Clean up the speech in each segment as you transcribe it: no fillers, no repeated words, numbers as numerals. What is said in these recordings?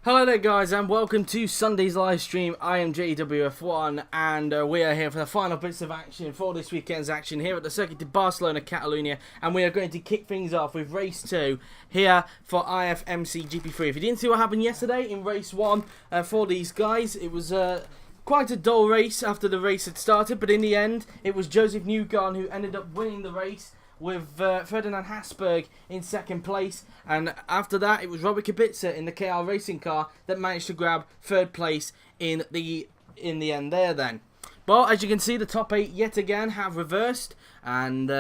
Hello there guys and welcome to Sunday's live stream. I am JWF1 and we are here for the final bits of action for this weekend's action here at the Circuit de Barcelona-Catalunya, and we are going to kick things off with race 2 here for IFMC GP3. If you didn't see what happened yesterday in race 1 for these guys, it was quite a dull race after the race had started, but in the end it was Josef Newgarden who ended up winning the race, with Ferdinand Habsburg in second place, and after that it was Kubica in the KR racing car that managed to grab third place in the end there then. Well, as you can see, the top 8 yet again have reversed, and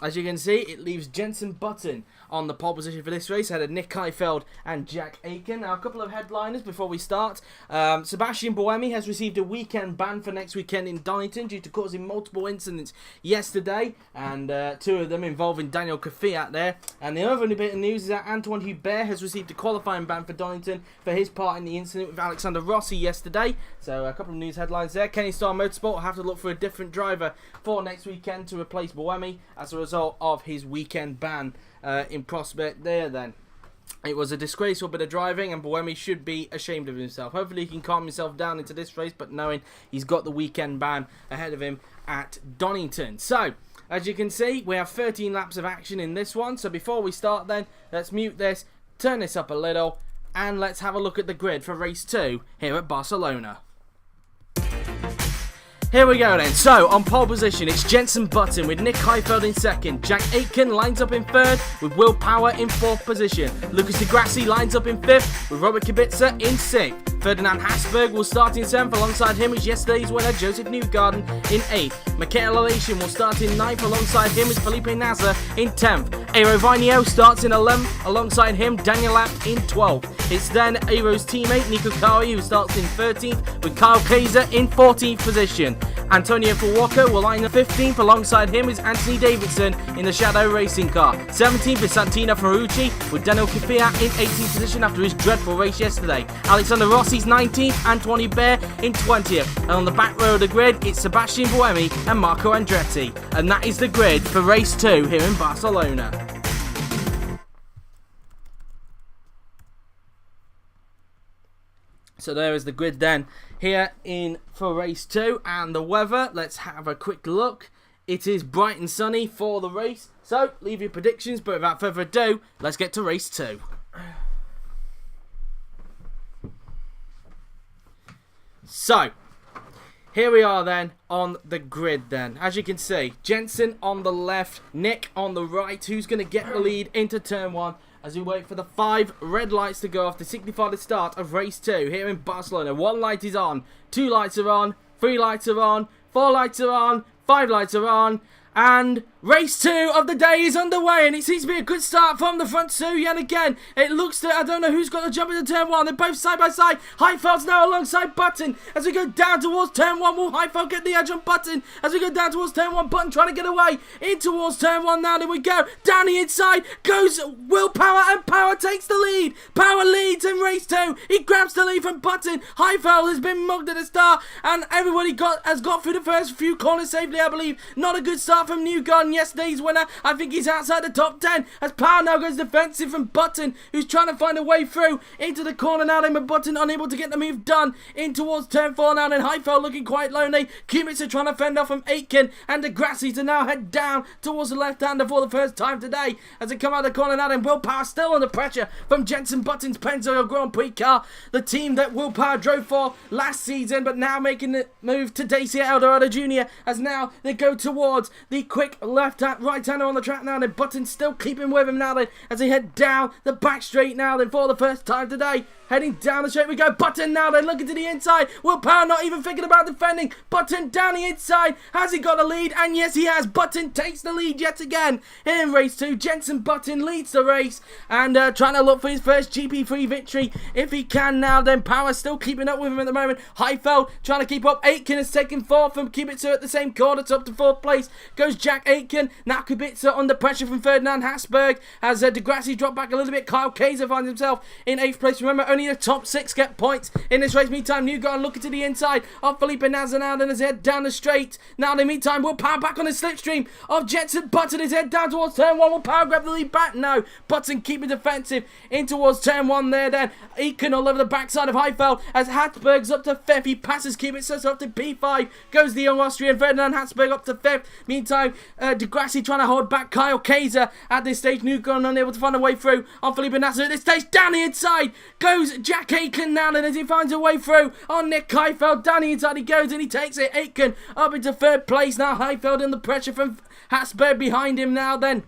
as you can see, it leaves Jenson Button on the pole position for this race, ahead of Nick Heidfeld and Jack Aitken. Now, a couple of headliners before we start. Sébastien Buemi has received a weekend ban for next weekend in Donington due to causing multiple incidents yesterday, and 2 of them involving Daniil Kvyat there. And the other bit of news is that Antoine Hubert has received a qualifying ban for Donington for his part in the incident with Alexander Rossi yesterday. So a couple of news headlines there. Kennystar Motorsport will have to look for a different driver for next weekend to replace Buemi as a result of his weekend ban in prospect there then. It was a disgraceful bit of driving and Buemi should be ashamed of himself. Hopefully he can calm himself down into this race, but knowing he's got the weekend ban ahead of him at Donington. So, as you can see, we have 13 laps of action in this one. So before we start then, let's mute this, turn this up a little, and let's have a look at the grid for race 2 here at Barcelona. Here we go then. So, on pole position, it's Jenson Button with Nick Heidfeld in second. Jack Aitken lines up in third with Will Power in fourth position. Lucas de Grassi lines up in fifth with Robert Kubica in sixth. Ferdinand Habsburg will start in 7th, alongside him is yesterday's winner Josef Newgarden in 8th. Michael Elation will start in 9th, alongside him is Felipe Nasr in 10th. Aero Vinio starts in 11th, alongside him Daniil in 12th. It's then Aero's teammate Nico Kari who starts in 13th with Kyle Kaiser in 14th position. Antonio Fuwaka will line up 15th, alongside him is Anthony Davidson in the Shadow racing car. 17th is Santino Ferrucci with Daniil Kvyat in 18th position after his dreadful race yesterday. Alexander Rossi's 19th, Antoine Hubert in 20th. And on the back row of the grid, it's Sébastien Buemi and Marco Andretti. And that is the grid for race 2 here in Barcelona. So there is the grid then here for race 2, and the weather, let's have a quick look. It is bright and sunny for the race, so leave your predictions, but without further ado, let's get to race 2. So, here we are then on the grid then. As you can see, Jenson on the left, Nick on the right. Who's going to get the lead into turn 1 as we wait for the 5 red lights to go off to signify the start of race 2 here in Barcelona. 1 light is on, 2 lights are on, 3 lights are on, 4 lights are on, 5 lights are on, and race 2 of the day is underway, and it seems to be a good start from the front 2 yet again. It looks to, I don't know who's got the jump into turn 1. They're both side by side. Heidfeld's now alongside Button. As we go down towards turn 1, will Heidfeld get the edge on Button? As we go down towards turn 1, Button trying to get away. In towards turn 1 now, there we go. Down the inside goes Will Power, and Power takes the lead. Power leads in race 2. He grabs the lead from Button. Heidfeld has been mugged at the start, and everybody has got through the first few corners safely, I believe. Not a good start from Newgarden, yesterday's winner. I think he's outside the top 10 as Power now goes defensive from Button, who's trying to find a way through into the corner now then, with Button unable to get the move done in towards turn 4 now then. Heidfeld looking quite lonely. Kubica trying to fend off from Aitken, and the Grassi to now head down towards the left-hander for the first time today as they come out of the corner now then. Will Power still under pressure from Jenson Button's Pennzoil Grand Prix car, the team that Will Power drove for last season, but now making the move to Dacia Dorado Jr. as now they go towards the quick right-hander on the track now then. Button still keeping with him now then as they head down the back straight now then for the first time today. Heading down the straight we go. Button now then looking to the inside. Will Power not even thinking about defending. Button down the inside. Has he got a lead? And yes, he has. Button takes the lead yet again in race 2. Jenson Button leads the race and trying to look for his first GP3 victory if he can now then. Power still keeping up with him at the moment. Heidfeld trying to keep up. Aitken is taking 4th from Kubica at the same corner. It's up to 4th place goes Jack Aitken. Now Kubica under pressure from Ferdinand Habsburg as de Grassi dropped back a little bit. Kyle Kaiser finds himself in 8th place. Remember, only the top 6 get points in this race. Meantime, Newgarden looking to the inside of Felipe Nasr now, then his head down the straight. Now, in the meantime, Will Power back on the slipstream of Jenson. Button his head down towards turn 1. Will Power grab the lead back? No. Button keeping defensive in towards turn 1 there then. Aitken all over the backside of Heidfeld as Habsburg's up to 5th. He passes Kubica up to P5. Goes the young Austrian Ferdinand. Habsburg up to 5th. Meantime, Grassi trying to hold back Kyle Kaiser at this stage. Newgarden unable to find a way through on Felipe Nasr at this stage. Down the inside goes Jack Aitken now, and as he finds a way through on Nick Heidfeld. Down the inside he goes and he takes it. Aitken up into 3rd place now. Heidfeld in the pressure from Habsburg behind him now then.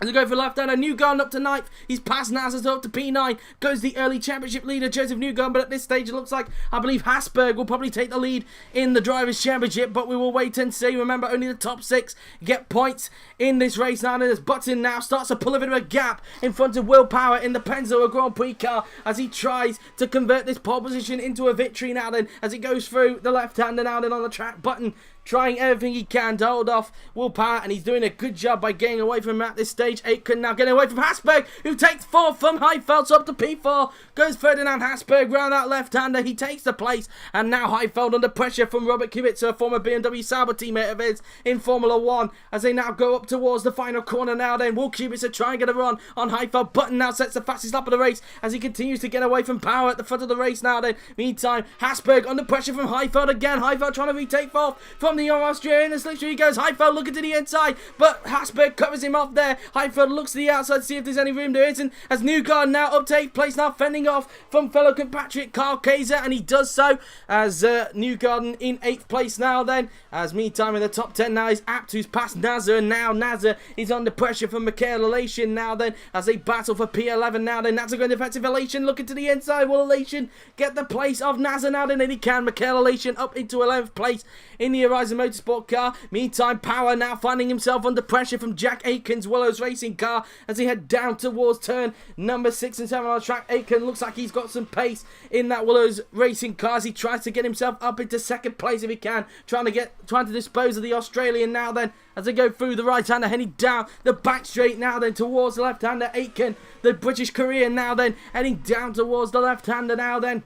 As we go for left-hander, Newgarden up to 9th. He's passed Nasr up to P9. Goes the early championship leader, Josef Newgarden. But at this stage, it looks like, I believe, Habsburg will probably take the lead in the Drivers' Championship. But we will wait and see. Remember, only the top 6 get points in this race now. And as Button now starts to pull a bit of a gap in front of Will Power in the Pennzoil Grand Prix car as he tries to convert this pole position into a victory now then. As he goes through the left-hander now then on the track. Button trying everything he can to hold off Will Power, and he's doing a good job by getting away from him at this stage. Aitken now getting away from Habsburg, who takes 4th from Heidfeld up to P4. Goes Ferdinand Habsburg round that left-hander. He takes the place, and now Heidfeld under pressure from Robert Kubica, a former BMW Sauber teammate of his in Formula 1, as they now go up towards the final corner now then. Will Kubica try and get a run on Heidfeld? Button now sets the fastest lap of the race as he continues to get away from Power at the front of the race now then. Meantime, Habsburg under pressure from Heidfeld again. Heidfeld trying to retake 4th from the young Austrian. The slipstream he goes. Heidfeld looking to the inside, but Habsburg covers him off there. Heidfeld looks to the outside to see if there's any room. There isn't, as Newgarden now up to 8th place, now fending off from fellow compatriot Kyle Kaiser, and he does so as Newgarden in 8th place now then. As meantime in the top 10 now is Abt, who's passed Nasr, and now Nasr is under pressure from Michael Elation now then as they battle for P11 now then. Nasr going defensive. Elation looking to the inside. Will Elation get the place of Nasr now then? And he can. Michael Elation up into 11th place in the Horizon Motorsport car. Meantime, Power now finding himself under pressure from Jack Aitken's Willows racing car as he head down towards turn number 6 and 7 on the track. Aitken looks like he's got some pace in that Willows racing car as he tries to get himself up into 2nd place if he can, trying to dispose of the Australian now then as they go through the right-hander, heading down the back straight now then towards the left-hander. Aitken, the British Korean now then, heading down towards the left-hander now then.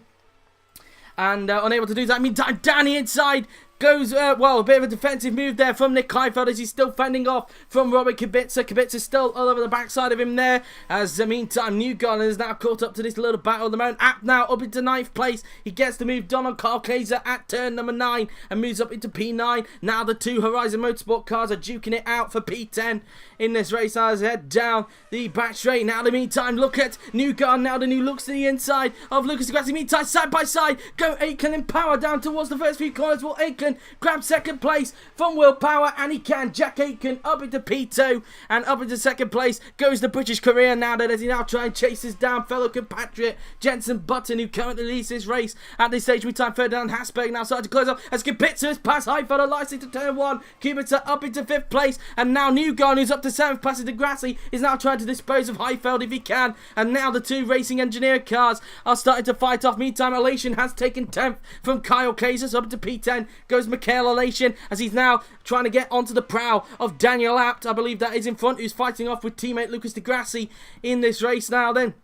And unable to do that. Meantime, down the inside goes, well, a bit of a defensive move there from Nick Heidfeld as he's still fending off from Robert Kubica. Kubica's still all over the backside of him there. As meantime, Newgarden is now caught up to this little battle at the moment. Abt now up into 9th place. He gets the move done on Kyle Kaiser at turn number 9 and moves up into P9. Now the 2 Horizon Motorsport cars are duking it out for P10 in this race as they head down the back straight. Now in the meantime, look at Newgarden now, who looks to the inside of Lucas Grassi. Meantime, side by side, go Aitken and Power down towards the first few corners. Will Aitken grab 2nd place from Will Power? And he can. Jack Aitken up into P2 and up into 2nd place goes the British Korean now then, as he now tries and chases down fellow compatriot Jenson Button, who currently leads this race at this stage. Meantime, Ferdinand Habsburg now starting to close up as Kubica has passed Heidfeld and licensed to turn 1. Kubica up into 5th place, and now Newgarden, who's up to 7th, passing to Grassi, is now trying to dispose of Heidfeld if he can. And now the 2 racing engineer cars are starting to fight off. Meantime, Elation has taken 10th from Kyle Kaiser, so up to P10 goes Michael Elation as he's now trying to get onto the prow of Daniil Abt, I believe that is in front, who's fighting off with teammate Lucas de Grassi in this race now then.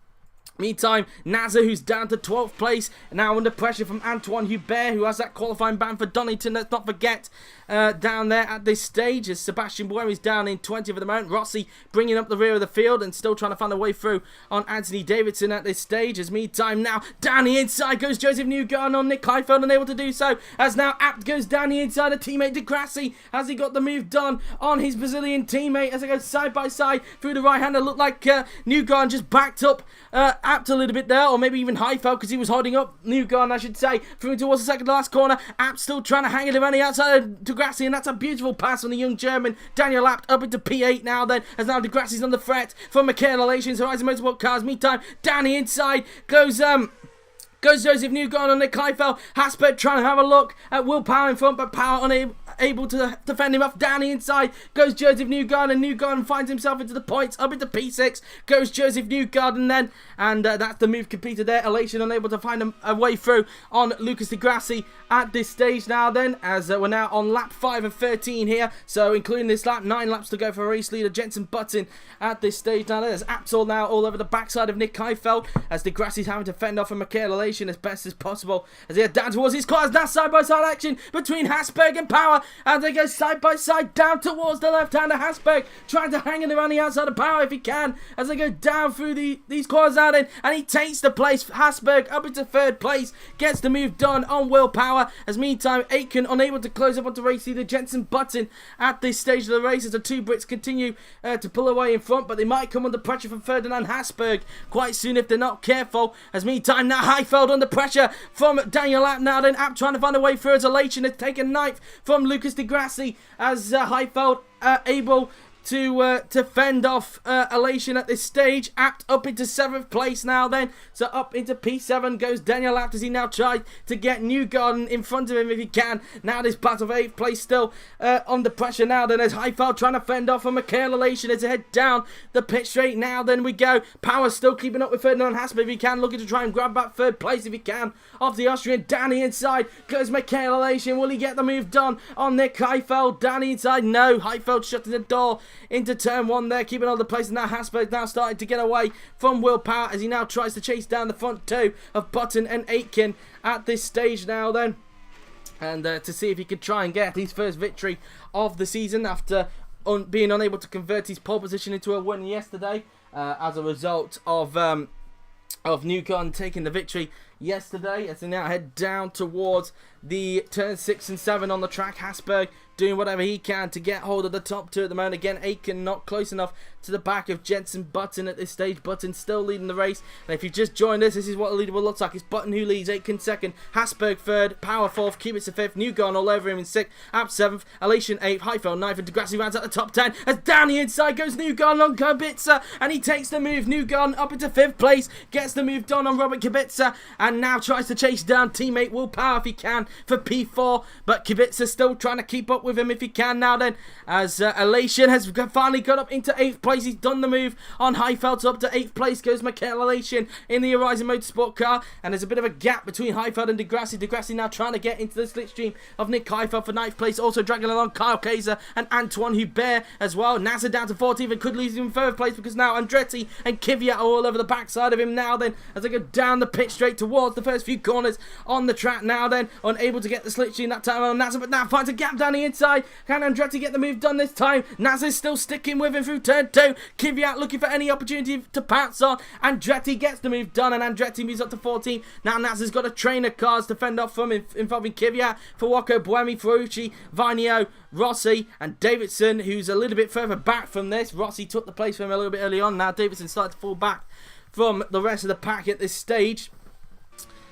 Meantime, Nasr, who's down to 12th place, now under pressure from Antoine Hubert, who has that qualifying ban for Donington, let's not forget, down there at this stage, as Sébastien Buemi is down in 20th at the moment. Rossi bringing up the rear of the field and still trying to find a way through on Anthony Davidson at this stage. As meantime now, down the inside goes Josef Newgarden on Nick Heidfeld, unable to do so, as now Abt goes down the inside of teammate de Grassi, as he got the move done on his Brazilian teammate, as they go side by side through the right-hander. Looked like Newgarden just backed up Abt a little bit there, or maybe even Heidfeld, because he was holding up Newgarden, I should say, through towards the second last corner. Abt still trying to hang it around the outside of de Grassi, and that's a beautiful pass from the young German Daniil Abt up into P8 now then, as now de Grassi's on the threat from Michael Elation's Horizon Motorsport cars. Meantime, down the inside goes Josef Newgarden on Nick Heidfeld. Habsburg trying to have a look at Will Power in front, but Power able to defend him off. Down the inside goes Josef Newgarden. Newgarden finds himself into the points. Up into P6 goes Josef Newgarden then. And that's the move completed there. Elation unable to find a way through on Lucas Di Grassi at this stage now then. As we're now on lap 5 of 13 here. So including this lap, 9 laps to go for race leader Jenson Button at this stage now. There's Apsol now all over the backside of Nick Heidfeld. As Di Grassi's having to fend off from Michael Elation as best as possible. As they head down towards his cars. Now side-by-side action between Habsburg and Power. And they go side-by-side down towards the left-hander Habsburg. Trying to hang in around the outside of Power if he can. As they go down through these corners out in. And he takes the place. Habsburg up into 3rd place. Gets the move done on willpower. As meantime, Aitken unable to close up onto race leader Jenson Button at this stage of the race. As the 2 Brits continue to pull away in front. But they might come under pressure from Ferdinand Habsburg quite soon if they're not careful. As meantime, now Heidfeld under pressure from Daniil now then. App trying to find a way through as Elation has taken 9th from Lucas Di Grassi. As Heidfeld able to fend off Elation at this stage. Apt up into 7th place now then. So up into P7 goes Daniil Apt as he now tries to get Newgarden in front of him if he can. Now this battle for 8th place still under pressure now then as Heidfeld trying to fend off from Michael Elation as they head down the pit straight now then we go. Power still keeping up with Ferdinand Habsburg if he can, looking to try and grab that 3rd place if he can. Off the Austrian, down the inside goes Michael Elation. Will he get the move done on Nick Heidfeld? Down the inside, no. Heidfeld shutting the door into turn 1 there, keeping all the place. And now Habsburg now starting to get away from willpower as he now tries to chase down the front 2 of Button and Aitken at this stage now then. And to see if he could try and get his first victory of the season after being unable to convert his pole position into a win yesterday as a result of Newgarden taking the victory yesterday. As they now head down towards the turn 6 and 7 on the track. Habsburg doing whatever he can to get hold of the top 2 at the moment. Again, Aitken not close enough to the back of Jenson Button at this stage. Button still leading the race. And if you just joined us, this is what the leader will look like. It's Button who leads, Aitken 2nd, Habsburg 3rd, Power 4th, Kubica 5th, Newgarden all over him in 6th, Apt 7th, Elation 8th, Heidfeld 9th, and Di Grassi rounds out the top 10. As down the inside goes Newgarden on Kubica, and he takes the move. Newgarden up into 5th place, gets the move done on Robert Kubica, and now tries to chase down teammate Willpower if he can for P4, but Kubica still trying to keep up with him if he can now then, as Elation has finally got up into 8th place. He's done the move on Heidfeld, so up to 8th place goes Michael Elation in the Horizon Motorsport car, and there's a bit of a gap between Heidfeld and Di Grassi. Di Grassi now trying to get into the slipstream of Nick Heidfeld for 9th place, also dragging along Kyle Kaiser and Antoine Hubert as well. NASA down to 14th and could lose him in 3rd place because now Andretti and Kvyat are all over the backside of him now then, as they go down the pit straight towards the first few corners on the track now then, unable to get the slipstream that time on NASA, but now finds a gap down the inside. Can Andretti get the move done this time? NASA's still sticking with him through turn 2. Kvyat looking for any opportunity to pounce on. Andretti gets the move done, and Andretti moves up to 14. Now NASA's got a train of cars to fend off from involving Kvyat, Fuoco, Buemi, Ferrucci, Vinio, Rossi, and Davidson, who's a little bit further back from this. Rossi took the place from him a little bit early on. Now Davidson started to fall back from the rest of the pack at this stage.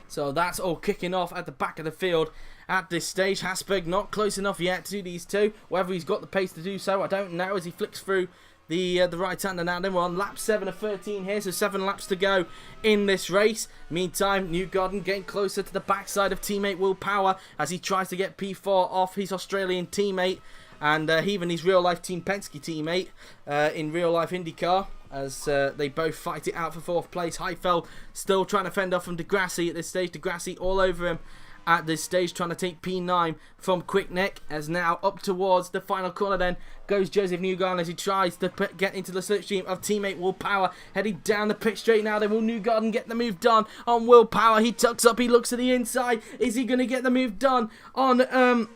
So that's all kicking off at the back of the field at this stage. Habsburg not close enough yet to these two. Whether he's got the pace to do so, I don't know, as he flicks through the right-hander now. Then we're on lap 7 of 13 here, so 7 laps to go in this race. Meantime, Newgarden getting closer to the backside of teammate Willpower as he tries to get P4 off his Australian teammate and even his real-life Team Penske teammate in real-life IndyCar, as they both fight it out for 4th place. Heidfeld still trying to fend off from Di Grassi at this stage. Di Grassi all over him at this stage, trying to take P9 from Quickneck, as now up towards the final corner then goes Josef Newgarden as he tries to get into the slipstream of teammate Willpower, heading down the pit straight now. Then will Newgarden get the move done on Willpower? He tucks up, he looks to the inside. Is he going to get the move done on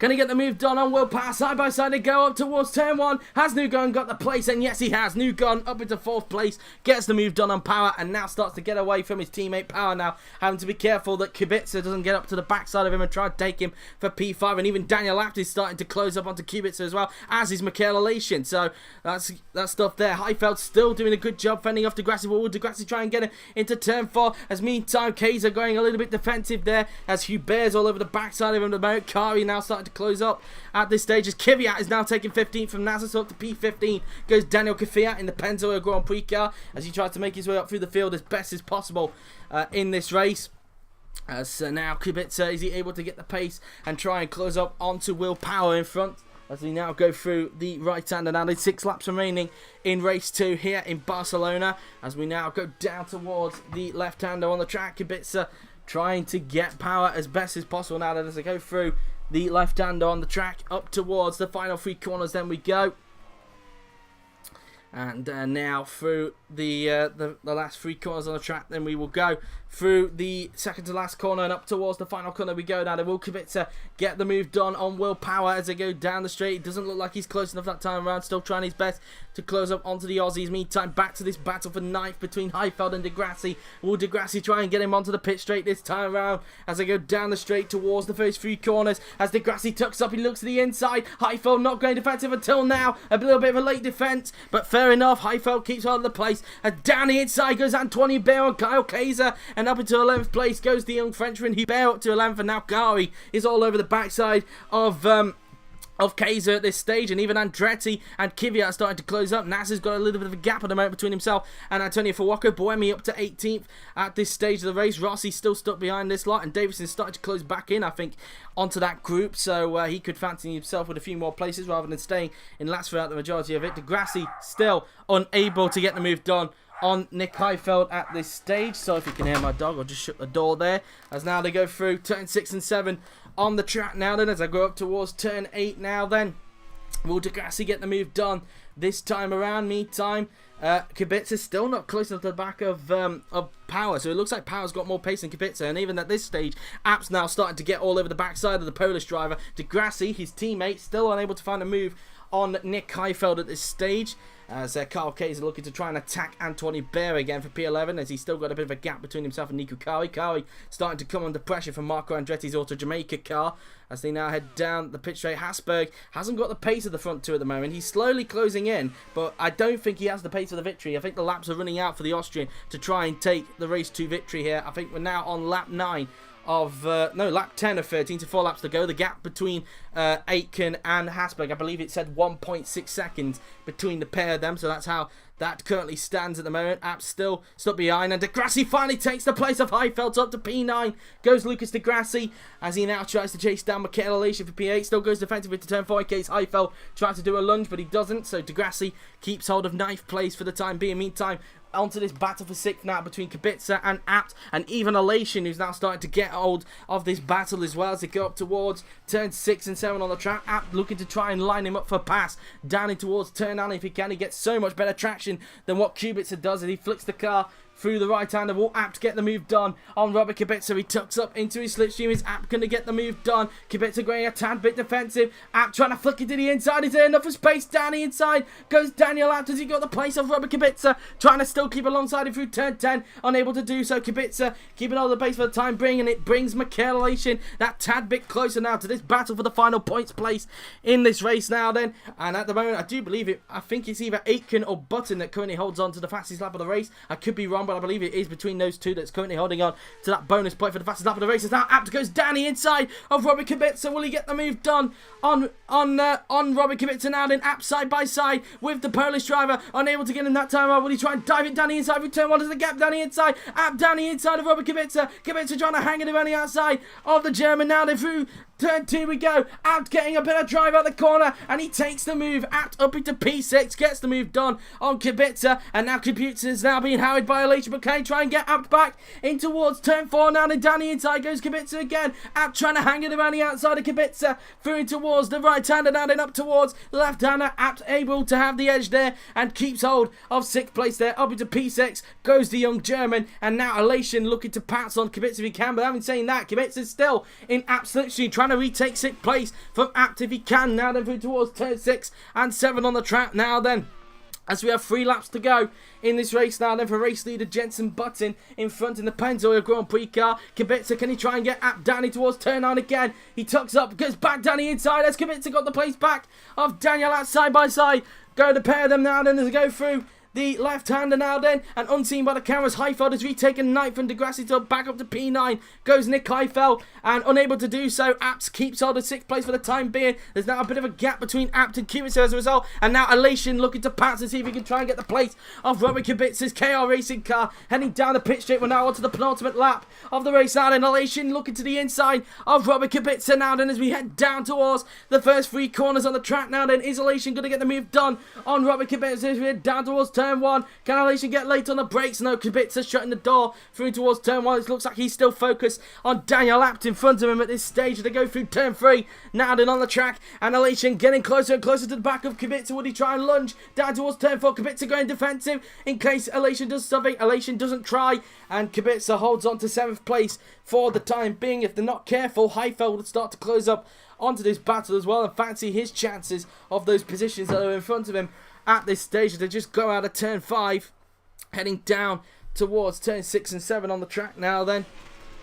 Can he get the move done on Willpower? Side by side they go up towards turn 1. Has Newgarden got the place? And yes, he has. Newgarden up into 4th place. Gets the move done on Power and now starts to get away from his teammate Power now. Having to be careful that Kubica doesn't get up to the backside of him and try to take him for P5. And even Daniil Apt is starting to close up onto Kubica as well, as is Michael Elation. So that's stuff there. Heidfeld still doing a good job fending off Di Grassi. Will Di Grassi try and get him into turn 4? As meantime, Kaiser going a little bit defensive there, as Hubert's all over the backside of him at the moment. Kari now starting to close up at this stage, as Kvyat is now taking 15th from NASA, so up to P15 goes Daniil Kvyat in the Pennzoil Grand Prix car as he tries to make his way up through the field as best as possible in this race. So now Kubica, is he able to get the pace and try and close up onto Will Power in front? As we now go through the right-hander. Now there's 6 laps remaining in race 2 here in Barcelona. As we now go down towards the left-hander on the track. Kubica trying to get power as best as possible now as they go through the left-hander on the track up towards the final 3 corners. Then we go. And now through the last 3 corners on the track, then we will go through the second to last corner and up towards the final corner we go. Now, will Kubica get the move done on Will Power as they go down the straight? It doesn't look like he's close enough that time around. Still trying his best to close up onto the Aussies. Meantime, back to this battle for ninth between Heidfeld and Grassi. Will Grassi try and get him onto the pit straight this time around as they go down the straight towards the first 3 corners? As Grassi tucks up, he looks to the inside. Heidfeld not going defensive until now. A little bit of a late defense, but fair enough. Heidfeld keeps hold of the place. And down the inside goes Antoine Hubert on Kyle Kaiser. And up into 11th place goes the young Frenchman Hubert up to 11th. And now Kari is all over the backside of Kaiser at this stage, and even Andretti and Kvyat are starting to close up. Nasser's got a little bit of a gap at the moment between himself and Antonio Fuoco. Buemi up to 18th at this stage of the race. Rossi still stuck behind this lot, and Davidson's starting to close back in, I think, onto that group, so he could fancy himself with a few more places rather than staying in last throughout the majority of it. Grassi still unable to get the move done on Nick Heidfeld at this stage. So if you can hear my dog, I'll just shut the door there. As now they go through turn 6 and 7 on the track now then, as I go up towards turn 8 now then. Will Grassi get the move done this time around? Meantime, Kubica still not close enough to the back of Power, so it looks like Power's got more pace than Kubica, and even at this stage, App's now starting to get all over the backside of the Polish driver. Grassi, his teammate, still unable to find a move on Nick Heidfeld at this stage, as Carl Kaiser looking to try and attack Antoine Hubert again for P11, as he's still got a bit of a gap between himself and Nico Kari. Kari starting to come under pressure from Marco Andretti's Auto Jamaica car as they now head down the pit straight. Habsburg hasn't got the pace of the front 2 at the moment. He's slowly closing in, but I don't think he has the pace of the victory. I think the laps are running out for the Austrian to try and take the race 2 victory here. I think we're now on lap 9 of lap 10 of 13, to 4 laps to go. The gap between Aitken and Habsburg, I believe it said 1.6 seconds between the pair of them, so that's how that currently stands at the moment. App's still stuck behind, and Grassi finally takes the place of Heidfeld. Up to P9 goes Lucas Grassi as he now tries to chase down Michael Alessia for P8. Still goes defensively to turn 4 in case Heidfeld tries to do a lunge, but he doesn't, so Grassi keeps hold of 9th place for the time being. Meantime, onto this battle for 6th now between Kubica and Apt, and even Alessia, who's now starting to get hold of this battle as well as they go up towards turn 6 and 7 on the track. Apt looking to try and line him up for a pass down in towards turn 9 if he can. He gets so much better traction than what Kubica does as he flicks the car through the right-hander. Will Apt get the move done on Robert Kubica? He tucks up into his slipstream. Is Apt going to get the move done? Kubica going a tad bit defensive. Apt trying to flick it to the inside. Is there enough for space? Down the inside goes Daniil Apt as he got the place of Robert Kubica, trying to still keep alongside him through turn 10. Unable to do so. Kubica keeping all the pace for the time being, and it brings Michael Alessia that tad bit closer now to this battle for the final points place in this race now then. And at the moment, I do believe it, I think it's either Aitken or Button that currently holds on to the fastest lap of the race. I could be wrong, but I believe it is between those two that's currently holding on to that bonus point for the fastest lap of the race. As now Apt goes down the inside of Robert Kubica. Will he get the move done on Robert Kubica now? Then Apt side by side with the Polish driver, unable to get him that time out. Will he try and dive it down the inside? Return 1 to the gap down the inside. Apt down the inside of Robert Kubica. Kubica trying to hang it around the outside of the German. Now they're through turn 2 we go. Apt getting a better drive out the corner, and he takes the move. Apt up into P6, gets the move done on Kubica, and now Kubica is now being harried by Alessia, but can he try and get Apt back in towards turn 4 now? And down the inside goes Kubica again. Apt trying to hang it around the outside of Kubica, through towards the right-hander now, then up towards the left-hander. Apt able to have the edge there and keeps hold of 6th place there. Up into P6 goes the young German, and now Alessia looking to pounce on Kubica if he can, but having saying that, Kubica is still in Apt's slipstream, trying to retake 6th place from Apt if he can. Now then through towards turn 6 and 7 on the track now then, as we have 3 laps to go in this race now then for race leader Jenson Button in front in the Pennzoil Grand Prix car. Kubica, can he try and get Apt down towards turn 9 again? He tucks up, goes back down the inside as Kubica got the place back of Daniil Apt side by side. Go to pair them now then as they go through the left-hander now then, and unseen by the cameras, Heidfeld has retaken 9th from Grassi to back up to P9. Goes Nick Heidfeld, and unable to do so, Apps keeps hold of 6th place for the time being. There's now a bit of a gap between Apt and Kubica as a result, and now Elation looking to pounce and see if he can try and get the place of Robert Kubica's KR Racing car, heading down the pit straight. We're now onto the penultimate lap of the race now, and Elation looking to the inside of Robert Kubica now then, as we head down towards the first 3 corners on the track now then. Is Elation going to get the move done on Robert Kubica as we head down towards turn 1? Can Elation get late on the brakes? No, Kubica shutting the door through towards turn 1. It looks like he's still focused on Daniil Apt in front of him at this stage. They go through turn 3 now then on the track, and Elation getting closer and closer to the back of Kubica. Would he try and lunge down towards turn 4? Kubica going defensive in case Elation does something. Elation doesn't try, and Kubica holds on to 7th place for the time being. If they're not careful, Heidfeld would start to close up onto this battle as well and fancy his chances of those positions that are in front of him at this stage. They just go out of turn 5, heading down towards turn 6 and 7 on the track now then.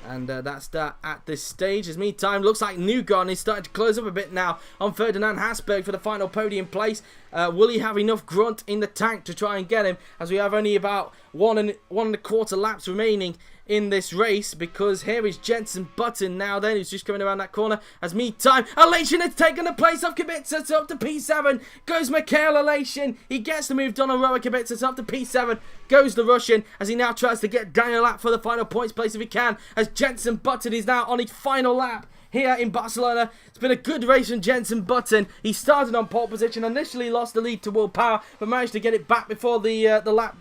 And that's that at this stage. As meantime, looks like Newgarden is starting to close up a bit now on Ferdinand Habsburg for the final podium place. Will he have enough grunt in the tank to try and get him, as we have only about 1.25 laps remaining in this race? Because here is Jenson Button now then, who's just coming around that corner. As meantime, Elation has taken the place of Kubica. So up to P7 goes Mikhail Elation. He gets the move done on Robert Kubica. So up to P7 goes the Russian, as he now tries to get Daniil Apt for the final points place if he can, as Jenson Button is now on his final lap here in Barcelona. It's been a good race from Jenson Button. He started on pole position, initially lost the lead to Will Power, but managed to get it back before the lap.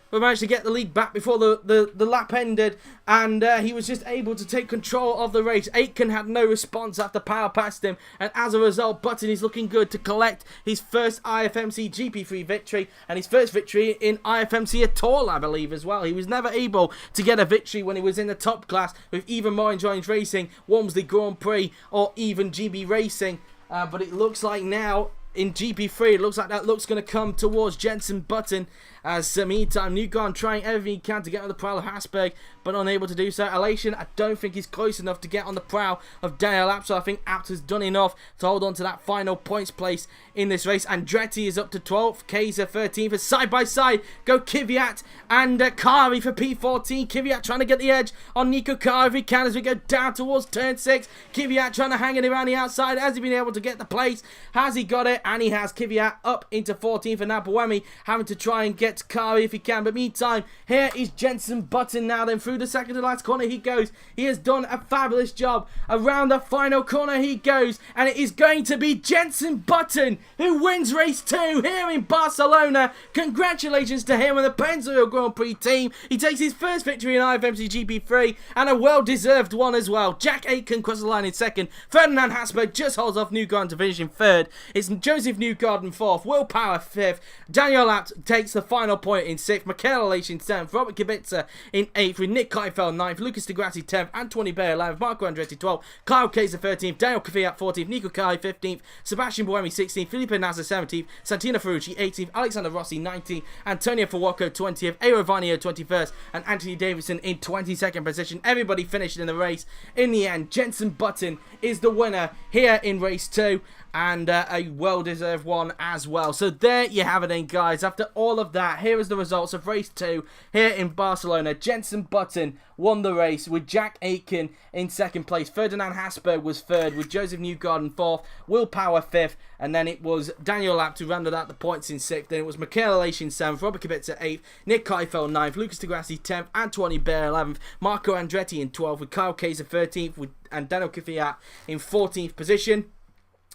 We managed to get the lead back before the lap ended, and he was just able to take control of the race. Aitken had no response after Power passed him, and as a result, Button is looking good to collect his first IFMC GP3 victory, and his first victory in IFMC at all, I believe, as well. He was never able to get a victory when he was in the top class with even more enjoying racing, Walmsley Grand Prix, or even GB Racing, but it looks like now, in GP3, it looks like that look's going to come towards Jenson Button. As meantime, Newgarden trying everything he can to get on the prow of Habsburg, but unable to do so. Elation, I don't think he's close enough to get on the prow of Daniil Apt, so I think Apt has done enough to hold on to that final points place in this race. Andretti is up to 12th, Kaiser 13th, as side by side go Kvyat and Kari for P14. Kvyat trying to get the edge on Nico Kari if he can as we go down towards turn 6. Kvyat trying to hang it around the outside. Has he been able to get the place? Has he got it? And he has. Kvyat up into 14th, and now Buemi having to try and get Kari if he can. But meantime, here is Jenson Button now then. Through the second to last corner he goes. He has done a fabulous job. Around the final corner he goes, and it is going to be Jenson Button who wins race 2 here in Barcelona. Congratulations to him and the Pennzoil Grand Prix team. He takes his first victory in IFMC GP3, and a well-deserved one as well. Jack Aitken crosses the line in second. Ferdinand Habsburg just holds off Newgarden to finish in third. It's Josef Newgarden 4th. Will Power 5th. Daniil Apt takes the final point in 6th. Mikhail Elation 7th. Robert Kubica in 8th. With Nick Heidfeld 9th. Lucas de Grassi 10th. Anthony Bayer 11th. Marco Andretti 12th. Kyle Kaiser 13th. Daniil Kvyat 14th. Nico Kari 15th. Sébastien Buemi 16th. Felipe Nasser 17th. Santina Ferrucci 18th. Alexander Rossi 19th. Antonio Fuoco 20th. Aero Vanio 21st. And Anthony Davidson in 22nd position. Everybody finished in the race. In the end, Jenson Button is the winner here in race 2. And a well-deserved one as well. So there you have it then, guys. After all of that, here is the results of race 2 here in Barcelona. Jenson Button won the race with Jack Aitken in 2nd place. Ferdinand Habsburg was 3rd with Josef Newgarden 4th. Will Power 5th. And then it was Daniil Apt who rounded out the points in 6th. Then it was Mikhail Elation 7th. Robert Kubica 8th. Nick Heidfeld 9th. Lucas de Grassi 10th. Antoine Bayer 11th. Marco Andretti in 12th. With Kyle Kaiser 13th. And Daniil Kvyat in 14th position.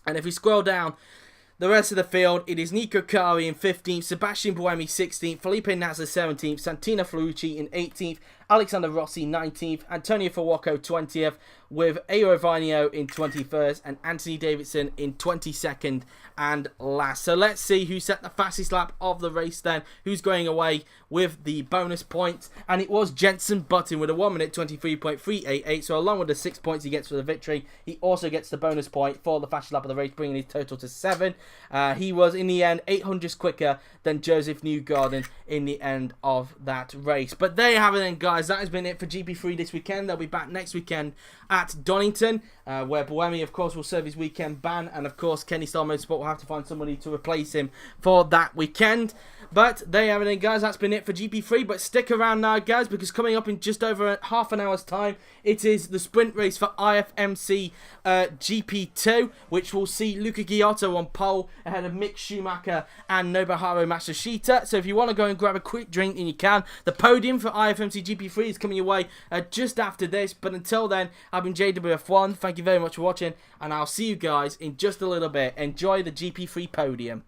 And if we scroll down the rest of the field, it is Nico Kari in 15th, Sébastien Buemi 16th, Felipe Nasser 17th, Santina Ferrucci in 18th, Alexander Rossi 19th, Antonio Fuoco 20th, with Aero Vanio in 21st, and Anthony Davidson in 22nd and last. So let's see who set the fastest lap of the race then, who's going away with the bonus points. And it was Jenson Button with a 1 minute 23.388. So along with the 6 points he gets for the victory, he also gets the bonus point for the fastest lap of the race, bringing his total to 7. He was in the end 800ths quicker than Josef Newgarden in the end of that race. But there you have it then, guys. guys, that has been it for GP3 this weekend. They'll be back next weekend at Donington, where Buemi, of course, will serve his weekend ban. And, of course, Kennystar Motorsport will have to find somebody to replace him for that weekend. But there you have it, guys. That's been it for GP3. But stick around now, guys, because coming up in just over half an hour's time, it is the sprint race for IFMC GP2, which will see Luca Giotto on pole ahead of Mick Schumacher and Nobuharu Matsushita. So if you want to go and grab a quick drink, then you can. The podium for IFMC GP3 is coming your way just after this. But until then, I've been JWF1. Thank you very much for watching, and I'll see you guys in just a little bit. Enjoy the GP3 podium.